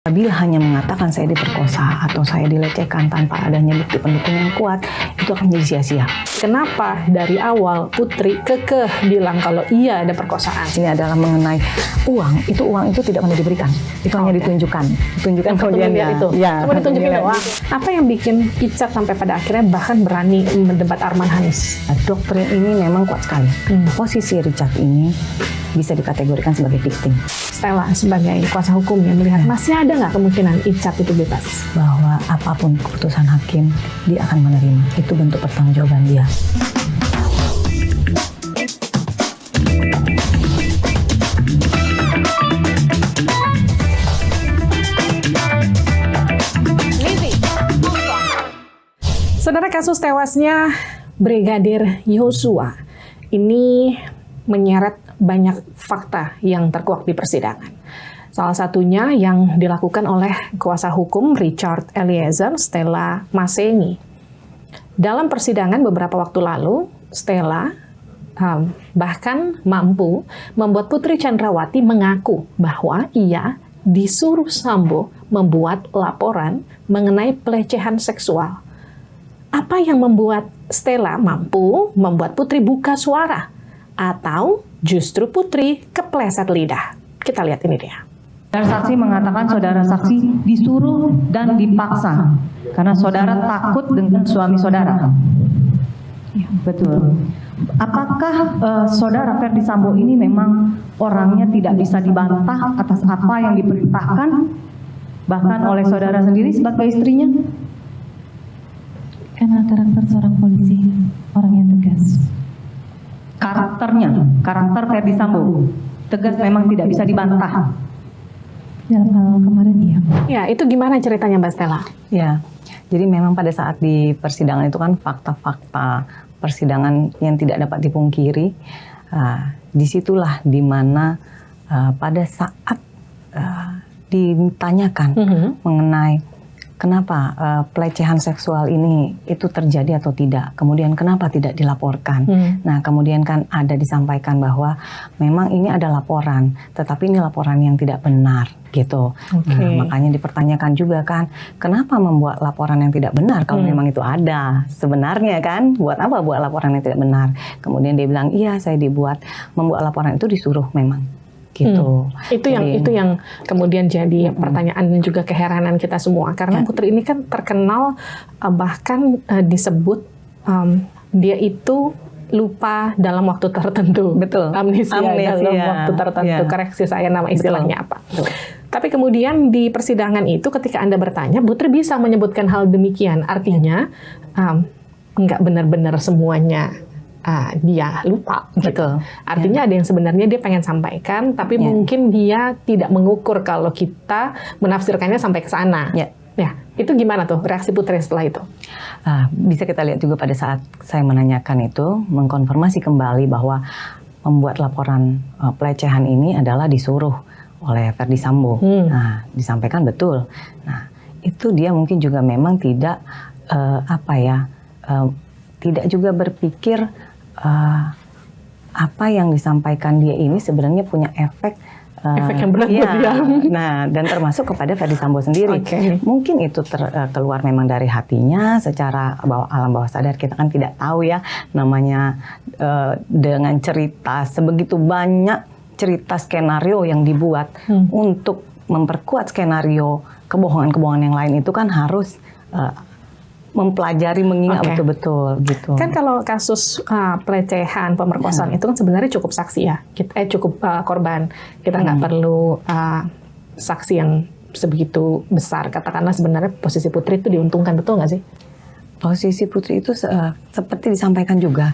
Apabila hanya mengatakan saya diperkosa atau saya dilecehkan tanpa adanya bukti pendukung yang kuat, itu akan menjadi sia-sia. Kenapa dari awal Putri kekeh bilang kalau iya ada perkosaan? Ini adalah mengenai uang itu tidak pernah diberikan. Itu hanya ditunjukkan kemudian itu. Ya, cuma ditunjukin doang. Apa yang bikin Icat sampai pada akhirnya bahkan berani mendebat Arman Hanis? Doktrin ini memang kuat sekali. Posisi Richard ini bisa dikategorikan sebagai victim. Stella sebagai kuasa hukum yang melihat masih ada nggak kemungkinan Icat itu bebas? Bahwa apapun keputusan hakim, dia akan menerima. Itu bentuk pertanggungjawaban dia. Saudara, kasus tewasnya Brigadir Yosua ini menyeret banyak fakta yang terkuak di persidangan. Salah satunya yang dilakukan oleh kuasa hukum Richard Eliezer, Stella Masseny. Dalam persidangan beberapa waktu lalu, Stella bahkan mampu membuat Putri Chandrawati mengaku bahwa ia disuruh Sambo membuat laporan mengenai pelecehan seksual. Apa yang membuat Stella mampu membuat Putri buka suara? Atau justru Putri kepleset lidah? Kita lihat ini dia. Dan saksi mengatakan saudara saksi disuruh dan dipaksa karena saudara takut dengan suami saudara. Ya, betul. Apakah saudara Ferdi Sambo ini memang orangnya tidak bisa dibantah atas apa yang diperintahkan bahkan oleh saudara sendiri sebagai istrinya? Karena karakter seorang polisi orang yang tegas. Karakter Ferdi Sambo tegas memang tidak bisa dibantah. Dalam hal kemarin iya. Ya, itu gimana ceritanya Mbak Stella? Ya, jadi memang pada saat di persidangan itu kan fakta-fakta persidangan yang tidak dapat dipungkiri. Disitulah dimana pada saat ditanyakan mengenai kenapa pelecehan seksual ini itu terjadi atau tidak, kemudian kenapa tidak dilaporkan. Nah, kemudian kan ada disampaikan bahwa memang ini ada laporan, tetapi ini laporan yang tidak benar, gitu. Nah, makanya dipertanyakan juga kan, kenapa membuat laporan yang tidak benar kalau memang itu ada sebenarnya kan? Buat apa buat laporan yang tidak benar? Kemudian dia bilang, iya saya membuat laporan itu disuruh memang. Gitu. Itu yang kemudian jadi pertanyaan dan juga keheranan kita semua karena Putri ini kan terkenal bahkan disebut dia itu lupa dalam waktu tertentu. Betul. Amnesia dalam waktu tertentu. Koreksi saya nama istilahnya apa. Tapi kemudian di persidangan itu ketika Anda bertanya, Putri bisa menyebutkan hal demikian. Artinya nggak benar-benar semuanya dia lupa. Betul. Artinya ada yang sebenarnya dia pengen sampaikan, tapi mungkin dia tidak mengukur kalau kita menafsirkannya sampai ke sana. Ya, itu gimana tuh reaksi Putri setelah itu? Bisa kita lihat juga pada saat saya menanyakan itu, mengkonfirmasi kembali bahwa membuat laporan pelecehan ini adalah disuruh oleh Ferdi Sambo. Nah, disampaikan betul. Nah, itu dia mungkin juga memang tidak tidak juga berpikir apa yang disampaikan dia ini sebenarnya punya efek yang berat buat dia. Nah, dan termasuk kepada Ferdi Sambo sendiri. Mungkin itu keluar memang dari hatinya secara alam bawah sadar. Kita kan tidak tahu ya namanya dengan cerita sebegitu banyak cerita skenario yang dibuat untuk memperkuat skenario kebohongan-kebohongan yang lain itu kan harus mempelajari, mengingat betul-betul gitu. Kan kalau kasus pelecehan, pemerkosaan itu kan sebenarnya cukup saksi ya, cukup korban. Kita nggak perlu saksi yang sebegitu besar. Katakanlah sebenarnya posisi Putri itu diuntungkan, betul nggak sih? Posisi Putri itu seperti disampaikan juga,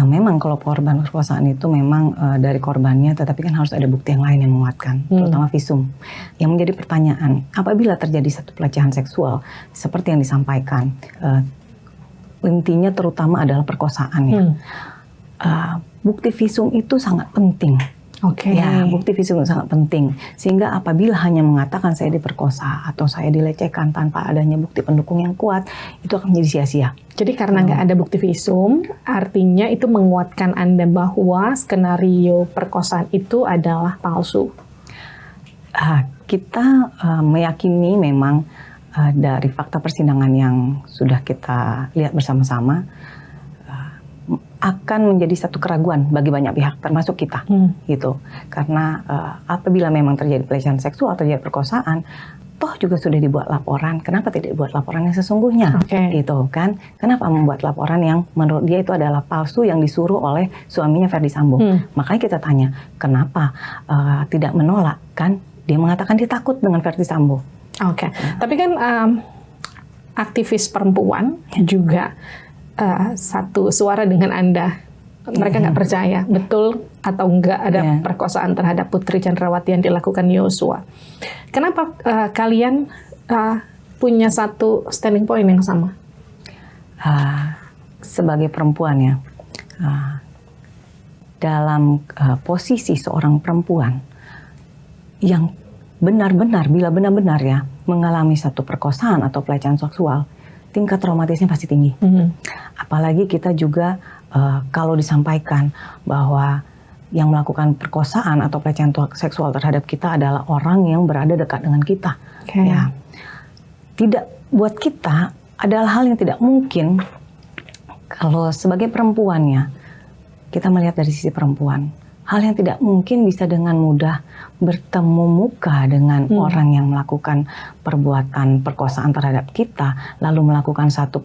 memang kalau korban perkosaan itu memang dari korbannya, tetapi kan harus ada bukti yang lain yang menguatkan, terutama visum. Yang menjadi pertanyaan, apabila terjadi satu pelecehan seksual seperti yang disampaikan, intinya terutama adalah perkosaan ya. Bukti visum itu sangat penting. Ya, bukti visum itu sangat penting. Sehingga apabila hanya mengatakan saya diperkosa atau saya dilecehkan tanpa adanya bukti pendukung yang kuat, itu akan menjadi sia-sia. Jadi karena nggak ada bukti visum, artinya itu menguatkan Anda bahwa skenario perkosaan itu adalah palsu. kita meyakini memang dari fakta persidangan yang sudah kita lihat bersama-sama akan menjadi satu keraguan bagi banyak pihak, termasuk kita, gitu. Karena apabila memang terjadi pelecehan seksual, terjadi perkosaan, toh juga sudah dibuat laporan. Kenapa tidak dibuat laporan yang sesungguhnya, gitu kan? Kenapa membuat laporan yang menurut dia itu adalah palsu yang disuruh oleh suaminya Ferdy Sambo? Makanya kita tanya, kenapa tidak menolak? Kan dia mengatakan dia takut dengan Ferdy Sambo. Tapi kan aktivis perempuan juga satu suara dengan Anda. Mereka nggak percaya betul atau enggak ada perkosaan terhadap Putri Chandrawati yang dilakukan Yosua. Kenapa kalian punya satu standing point yang sama? Sebagai perempuan ya, dalam posisi seorang perempuan yang benar-benar, bila benar-benar ya mengalami satu perkosaan atau pelecehan seksual, tingkat traumatisnya pasti tinggi. Apalagi kita juga kalau disampaikan bahwa yang melakukan perkosaan atau pelecehan seksual terhadap kita adalah orang yang berada dekat dengan kita. Ya, tidak, buat kita adalah hal yang tidak mungkin kalau sebagai perempuannya kita melihat dari sisi perempuan. Hal yang tidak mungkin bisa dengan mudah bertemu muka dengan orang yang melakukan perbuatan perkosaan terhadap kita, lalu melakukan satu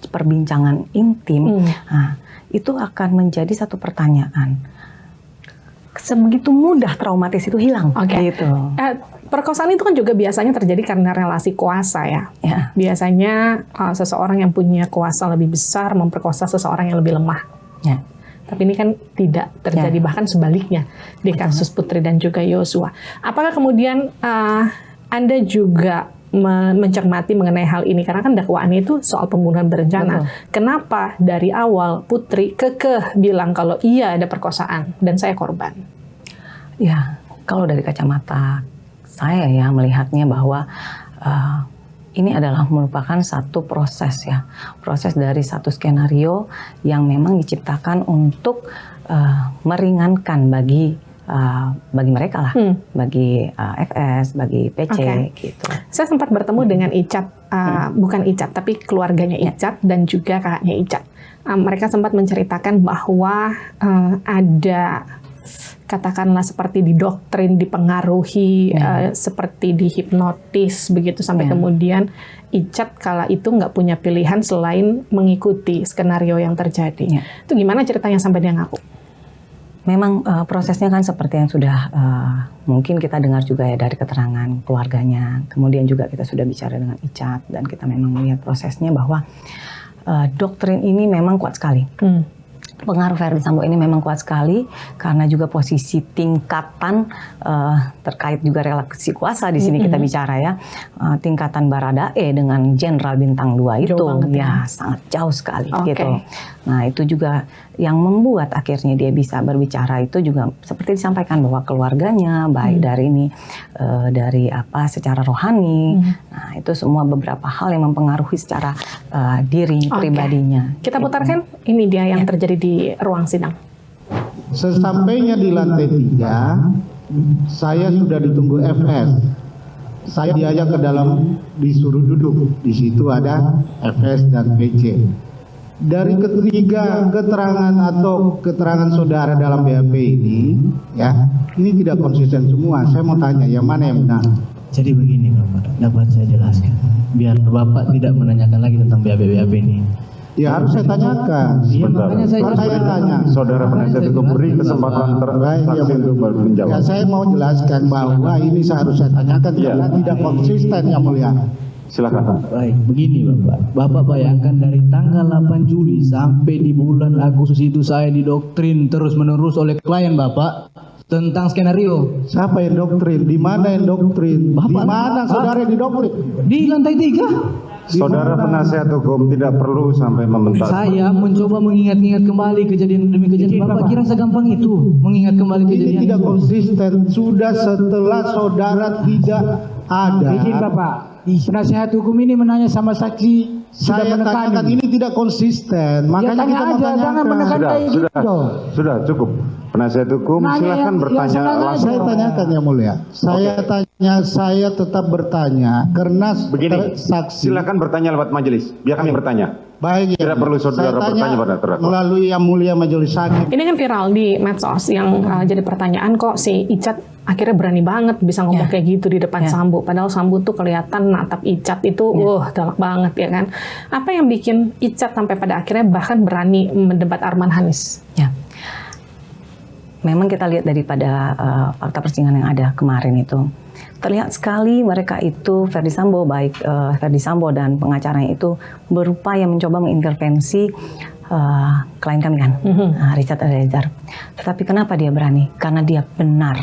perbincangan intim. Nah, itu akan menjadi satu pertanyaan. Sebegitu mudah traumatis itu hilang. Gitu. Perkosaan itu kan juga biasanya terjadi karena relasi kuasa ya. Biasanya seseorang yang punya kuasa lebih besar memperkosa seseorang yang lebih lemah. Tapi ini kan tidak terjadi, bahkan sebaliknya di kasus Putri dan juga Yosua. Apakah kemudian Anda juga mencermati mengenai hal ini? Karena kan dakwaannya itu soal pembunuhan berencana. Kenapa dari awal Putri kekeh bilang kalau iya ada perkosaan dan saya korban? Ya, kalau dari kacamata saya ya melihatnya bahwa ini adalah merupakan satu proses ya, proses dari satu skenario yang memang diciptakan untuk meringankan bagi mereka lah, bagi FS, bagi PC gitu. Saya sempat bertemu dengan Icat, bukan Icat tapi keluarganya Icat dan juga kakaknya Icat. Mereka sempat menceritakan bahwa ada katakanlah seperti didoktrin, dipengaruhi, seperti dihipnotis begitu sampai kemudian Icat kala itu nggak punya pilihan selain mengikuti skenario yang terjadi. Itu gimana ceritanya sampai dia ngaku? Memang prosesnya kan seperti yang sudah mungkin kita dengar juga ya dari keterangan keluarganya. Kemudian juga kita sudah bicara dengan Icat dan kita memang melihat prosesnya bahwa doktrin ini memang kuat sekali. Pengaruh Ferdy Sambo ini memang kuat sekali karena juga posisi tingkatan terkait juga relasi kuasa di sini kita bicara ya, tingkatan Baradae dengan Jenderal Bintang 2 itu ya sangat jauh sekali gitu. Nah itu juga yang membuat akhirnya dia bisa berbicara itu juga seperti disampaikan bahwa keluarganya baik dari ini dari apa secara rohani, nah itu semua beberapa hal yang mempengaruhi secara diri pribadinya. Kita putarkan ini dia yang terjadi di ruang sidang. Sesampainya di lantai 3, saya sudah ditunggu FS. Saya diajak ke dalam, disuruh duduk. Di situ ada FS dan PC. Dari ketiga keterangan atau keterangan saudara dalam BAP ini, ya, ini tidak konsisten semua. Saya mau tanya, yang mana yang benar? Jadi begini Bapak, dapat saya jelaskan. Biar Bapak tidak menanyakan lagi tentang BAP ini. Ya harus saya tanyakan. Iya, makanya saya tanya. Saudara penasihat hukum beri kesempatan saksi untuk menjawab. Ya saya mau jelaskan bahwa ini seharusnya saya tanyakan karena tidak konsisten yang mulia. Silakan. Baik, begini Bapak. Bapak bayangkan dari tanggal 8 Juli sampai di bulan Agustus itu saya didoktrin terus-menerus oleh klien Bapak tentang skenario. Siapa yang doktrin? Di mana yang doktrin? Di mana saudara yang didoktrin? Di lantai 3. Saudara penasihat hukum tidak perlu sampai membentak. Saya mencoba mengingat-ingat kembali kejadian demi kejadian. Bapak kira segampang itu mengingat kembali kejadian. Ini tidak konsisten. Sudah setelah saudara tidak ada. Izin Bapak, penasihat hukum ini menanya sama saksi. Saya tanyakan ini tidak konsisten. Makanya kita mau tanyakan. Jangan menekan kayak gitu. Sudah cukup. Penasihat hukum silakan bertanya langsung. Saya tanyakan Yang Mulia. Saya tetap bertanya karena Begini, saksi. silakan bertanya lewat majelis. Biar kami bertanya. Baik ya. Tidak perlu saudara Saya tanya bertanya pada terdakwa. melalui Yang Mulia Majelis Hakim. Ini kan viral di medsos yang jadi pertanyaan, kok si Icat akhirnya berani banget bisa ngomong kayak gitu di depan Sambo. Padahal Sambo tuh kelihatan natap Icat itu, galak banget ya kan. Apa yang bikin Icat sampai pada akhirnya bahkan berani mendebat Arman Hanis? Ya. Memang kita lihat daripada fakta persidangan yang ada kemarin itu, terlihat sekali mereka itu Ferdy Sambo, baik Ferdy Sambo dan pengacaranya itu berupaya mencoba mengintervensi klien kami kan, Richard Eliezer. Tetapi kenapa dia berani? Karena dia benar.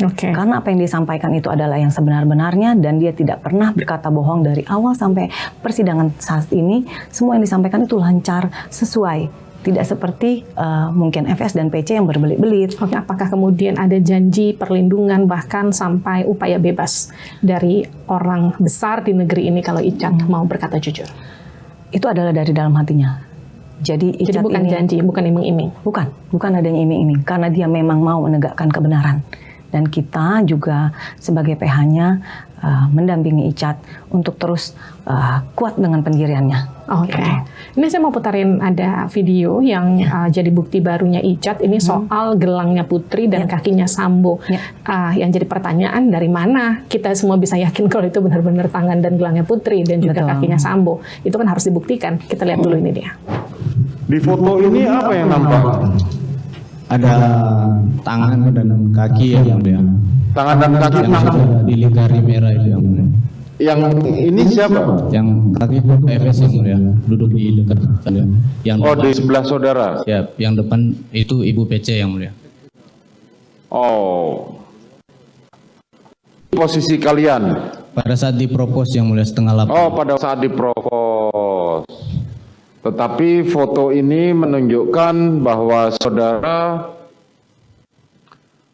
Oke. Karena apa yang disampaikan itu adalah yang sebenar-benarnya dan dia tidak pernah berkata bohong dari awal sampai persidangan saat ini. Semua yang disampaikan itu lancar, sesuai. Tidak seperti mungkin FS dan PC yang berbelit-belit. Oke, apakah kemudian ada janji perlindungan bahkan sampai upaya bebas dari orang besar di negeri ini kalau Icat mau berkata jujur? Itu adalah dari dalam hatinya. Jadi Icat bukan ini, janji, bukan iming-iming. Bukan adanya iming-iming, karena dia memang mau menegakkan kebenaran. Dan kita juga sebagai PH-nya mendampingi Icat untuk terus kuat dengan pendiriannya. Oke. Ini saya mau putarin ada video yang jadi bukti barunya Icat. Ini soal gelangnya Putri dan kakinya Sambo. Yang jadi pertanyaan, dari mana kita semua bisa yakin kalau itu benar-benar tangan dan gelangnya Putri dan juga kakinya Sambo? Itu kan harus dibuktikan. Kita lihat dulu ini dia. Di foto ini apa yang nampak? Ada tangan dan kaki yang mulia. Tangan dan kaki Yang sudah dilingkari merah itu yang mulia. yang ini siapa? Yang kaki itu FS yang mulia, duduk di dekat saya. Yang Oh, depan, di sebelah saudara. siap. Yang depan itu Ibu PC yang mulia. Oh. Posisi kalian. Pada saat dipropos yang mulia setengah 8. Oh, pada saat dipropos. Tetapi foto ini menunjukkan bahwa saudara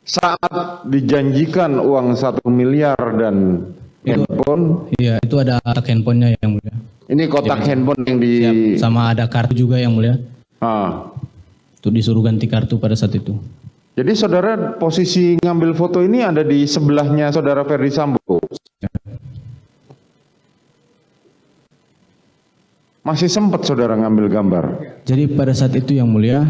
saat dijanjikan uang 1 miliar dan handphone. Iya, itu ada kotak handphonenya yang mulia. Ini kotak handphone yang di. Siap. Sama ada kartu juga yang mulia. Itu disuruh ganti kartu pada saat itu. Jadi saudara posisi ngambil foto ini ada di sebelahnya saudara Ferdy Sambo. Masih sempat saudara ngambil gambar. Jadi pada saat itu yang mulia,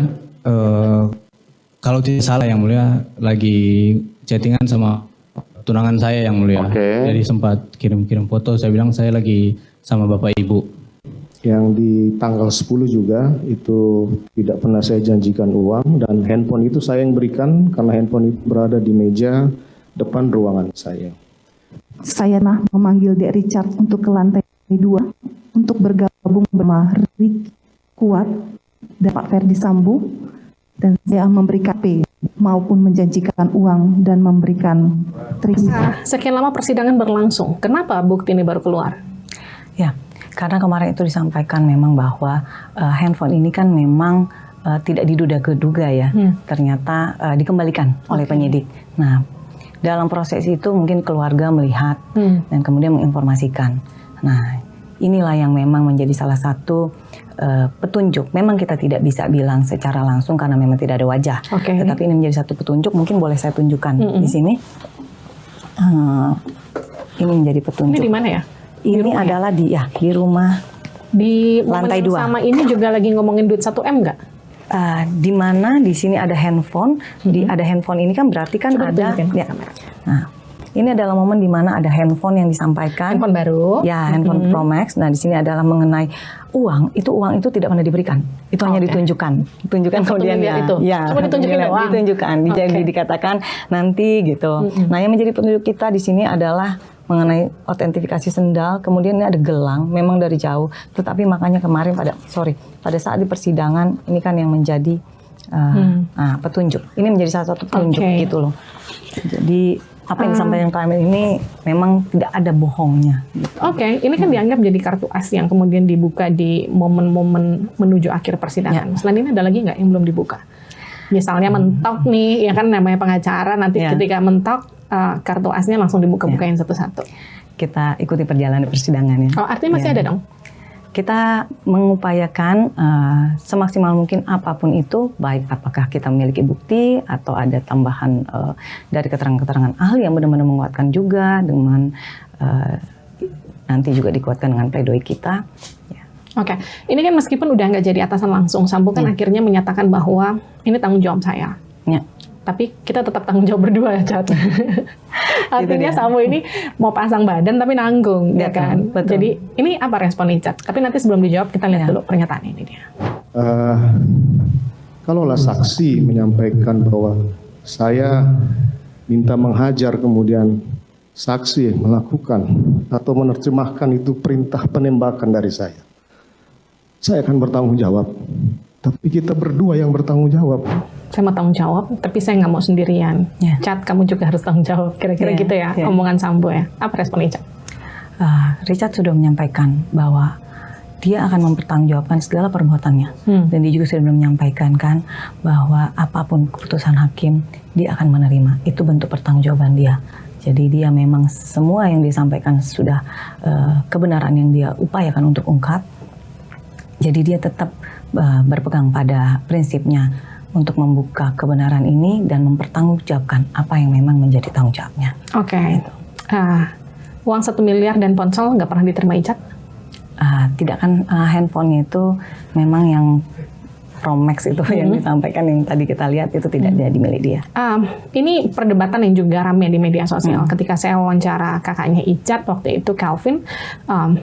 kalau tidak salah yang mulia, lagi chattingan sama tunangan saya yang mulia. Oke. Jadi sempat kirim-kirim foto, saya bilang saya lagi sama bapak ibu. Yang di tanggal 10 juga itu tidak pernah saya janjikan uang, dan handphone itu saya yang berikan karena handphone itu berada di meja depan ruangan saya. Saya memanggil Dek Richard untuk ke lantai 2 untuk bergabung bersama Rick Kuat dan Pak Ferdy Sambo, dan saya memberikan P maupun menjanjikan uang dan memberikan terima. Sekian lama persidangan berlangsung, kenapa bukti ini baru keluar? Ya, karena kemarin itu disampaikan memang bahwa handphone ini kan memang tidak diduga-duga ya, ternyata dikembalikan oleh penyidik. Nah, dalam proses itu mungkin keluarga melihat dan kemudian menginformasikan. Nah, inilah yang memang menjadi salah satu petunjuk. Memang kita tidak bisa bilang secara langsung karena memang tidak ada wajah. Tetapi ini menjadi satu petunjuk. Mungkin boleh saya tunjukkan di sini. Ini menjadi petunjuk. Ini di mana ya? Ini adalah di rumah di lantai 2. Sama ini juga lagi ngomongin duit 1M nggak? Di mana di sini ada handphone, ada handphone ini kan berarti kan coba ada. Ya. Nah, ini adalah momen di mana ada handphone yang disampaikan. Handphone baru. Ya, handphone Pro Max. Nah, di sini adalah mengenai uang itu tidak pernah diberikan. Itu hanya ditunjukkan. Ditunjukkan kemudian itu. Ya, cuma ditunjukin doang. Ditunjukkan, dikatakan nanti gitu. Nah, yang menjadi petunjuk kita di sini adalah mengenai otentifikasi sendal, kemudian ini ada gelang, memang dari jauh. Tetapi makanya kemarin pada saat di persidangan ini kan yang menjadi petunjuk. Ini menjadi salah satu petunjuk gitu loh. Jadi apa yang disampaikan kami ini memang tidak ada bohongnya. Gitu. Ini kan dianggap jadi kartu as yang kemudian dibuka di momen-momen menuju akhir persidangan. Selain ini ada lagi nggak yang belum dibuka? Misalnya mentok nih, ya kan namanya pengacara, nanti ketika mentok kartu asnya langsung dibuka-bukain satu-satu. Kita ikuti perjalanan persidangan ya. Oh, artinya masih ada dong? kita mengupayakan semaksimal mungkin apapun itu, baik apakah kita memiliki bukti atau ada tambahan dari keterangan-keterangan ahli yang benar-benar menguatkan juga, dengan nanti juga dikuatkan dengan pledoi kita. Ya. Oke, ini kan meskipun udah nggak jadi atasan langsung, Sambo kan akhirnya menyatakan bahwa ini tanggung jawab saya. Ya. Tapi kita tetap tanggung jawab berdua ya, Cat. Artinya Sambo ini mau pasang badan tapi nanggung, ya kan? Betul. Jadi ini apa respon Cat? Tapi nanti sebelum dijawab kita lihat dulu pernyataan ini dia. Kalaulah saksi menyampaikan bahwa saya minta menghajar, kemudian saksi melakukan atau menerjemahkan itu perintah penembakan dari saya akan bertanggung jawab. Tapi kita berdua yang bertanggung jawab. Saya mau tanggung jawab, tapi saya nggak mau sendirian. Cat, kamu juga harus tanggung jawab. Kira-kira gitu ya, omongan Sambo ya. Apa respon Cat? Richard sudah menyampaikan bahwa dia akan mempertanggungjawabkan segala perbuatannya. Dan dia juga sudah menyampaikan kan bahwa apapun keputusan hakim, dia akan menerima. Itu bentuk pertanggungjawaban dia. Jadi dia memang semua yang disampaikan sudah kebenaran yang dia upayakan untuk ungkap. Jadi dia tetap berpegang pada prinsipnya untuk membuka kebenaran ini dan mempertanggungjawabkan apa yang memang menjadi tanggung jawabnya. Oke. Gitu. Uang 1 miliar dan ponsel nggak pernah diterima Icat? Tidak kan, handphonenya itu memang yang Pro Max itu yang disampaikan, yang tadi kita lihat itu tidak jadi milik dia. Ini perdebatan yang juga ramai di media sosial. Ketika saya wawancara kakaknya Icat waktu itu, Calvin,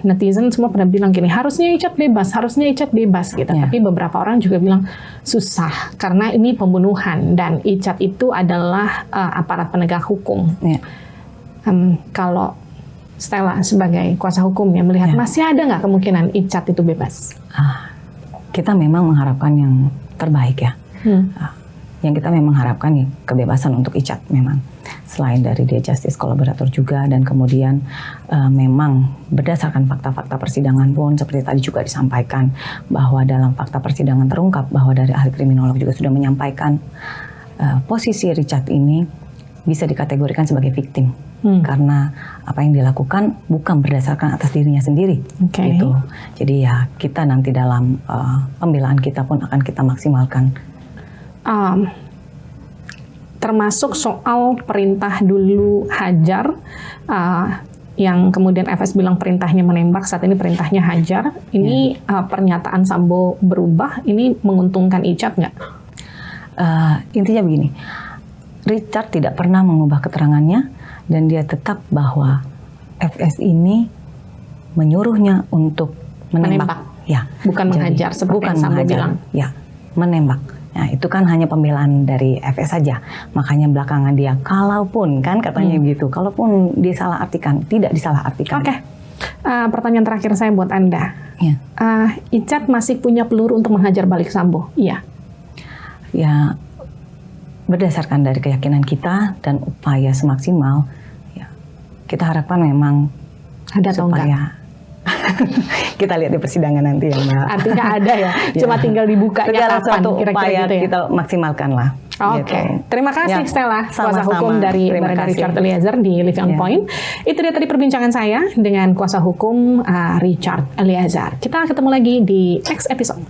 netizen semua pada bilang gini, harusnya Icat bebas gitu. Tapi beberapa orang juga bilang susah karena ini pembunuhan dan Icat itu adalah aparat penegak hukum. Kalau Stella sebagai kuasa hukum yang melihat masih ada nggak kemungkinan Icat itu bebas? Kita memang mengharapkan yang terbaik ya. Yang kita memang harapkan ya kebebasan untuk Icat memang. Selain dari dia justice kolaborator juga, dan kemudian memang berdasarkan fakta-fakta persidangan pun seperti tadi juga disampaikan bahwa dalam fakta persidangan terungkap bahwa dari ahli kriminolog juga sudah menyampaikan posisi Richard ini bisa dikategorikan sebagai victim. Karena apa yang dilakukan bukan berdasarkan atas dirinya sendiri, gitu. Jadi ya kita nanti dalam pembelaan kita pun akan kita maksimalkan. Termasuk soal perintah dulu hajar, yang kemudian FS bilang perintahnya menembak, saat ini perintahnya hajar. Ini pernyataan Sambo berubah, ini menguntungkan Icat nggak? Intinya begini, Richard tidak pernah mengubah keterangannya. Dan dia tetap bahwa FS ini menyuruhnya untuk menembak. Ya, bukan menghajar seperti yang Sambo bilang. Ya, menembak. Nah, itu kan hanya pembelaan dari FS saja. Makanya belakangan dia, kalaupun kan katanya begitu, kalaupun disalah artikan, tidak disalah artikan. Oke. Pertanyaan terakhir saya buat Anda. Icat masih punya peluru untuk menghajar balik Sambo? Iya. Ya, berdasarkan dari keyakinan kita dan upaya semaksimal, ya, kita harapkan memang ada atau enggak? Kita lihat di persidangan nanti ya, Mbak. Artinya ada ya, cuma tinggal dibukanya kapan, kira-kira gitu ya? Kita maksimalkan lah. Oke. Terima kasih Stella, kuasa sama-sama. hukum dari Barada Richard Eliezer di Living on Point. Itu dia tadi perbincangan saya dengan kuasa hukum Richard Eliezer. Kita ketemu lagi di next episode.